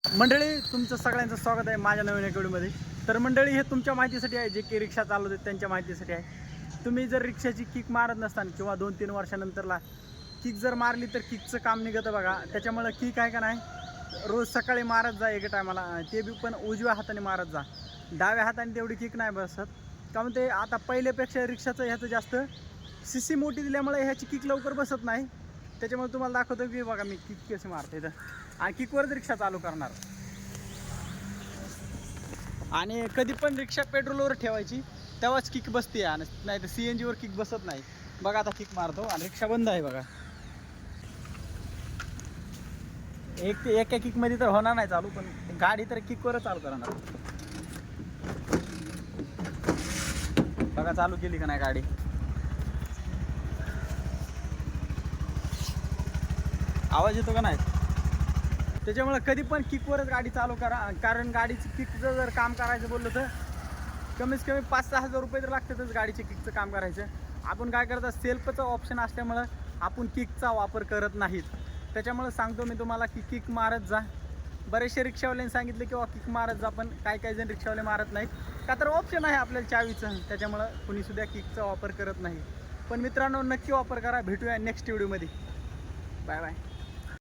मंडळी, तुमचं सगळ्यांचं स्वागत आहे माझ्या नवीन व्हिडिओमध्ये. तर मंडळी, हे तुमच्या माहितीसाठी आहे, जे की रिक्षा चालवतात त्यांच्या माहितीसाठी आहे. तुम्ही जर रिक्षाची किक मारत नसताना किंवा 2-3 वर्षानंतरला किक जर मारली तर किकचं काम निघतं बघा. त्याच्यामुळं किक आहे का नाही, रोज सकाळी मारत जा एका टायमाला, ते बी पण उजव्या हाताने मारत जा. डाव्या हाताने तेवढी किक नाही बसत, कारण ते आता पहिल्यापेक्षा रिक्षाचं ह्याचं जास्त सीसी मोठी दिल्यामुळे ह्याची किक लवकर बसत नाही. त्याच्यामुळे तुम्हाला दाखवतो की बघा मी किक कशी मारते इथं, आणि किकवरच रिक्षा चालू करणार. आणि कधी पण रिक्षा पेट्रोलवर ठेवायची, तेव्हाच किक बसते, आणि नाही तर CNG वर किक बसत नाही. बघा आता किक मारतो आणि रिक्षा बंद आहे बघा. एका किकमध्ये तर होणार नाही चालू, पण गाडी तर किकवरच चालू करणार. बघा चालू केली का नाही गाडी. आवाज येतो का नाही. त्याच्यामुळे कधी पण किकवरच गाडी चालू करा, कारण गाडीची किकचं जर काम करायचं बोललं तर कमीत कमी 5-6 हजार रुपये तर लागतातच गाडीचे किकचं काम करायचं. आपण काय करता, सेल्फचं ऑप्शन असल्यामुळं आपण किकचा वापर करत नाहीत. त्याच्यामुळं सांगतो मी तुम्हाला की किक मारत जा. बरेचसे रिक्षावाल्यांनी सांगितले किंवा किक मारत जा, पण काही जण रिक्षावाले मारत नाहीत, का तर ऑप्शन आहे आपल्याला चावीचं. त्याच्यामुळं कुणीसुद्धा किकचा वापर करत नाही. पण मित्रांनो, नक्की वापर करा. भेटूया नेक्स्ट व्हिडिओमध्ये. Bye bye.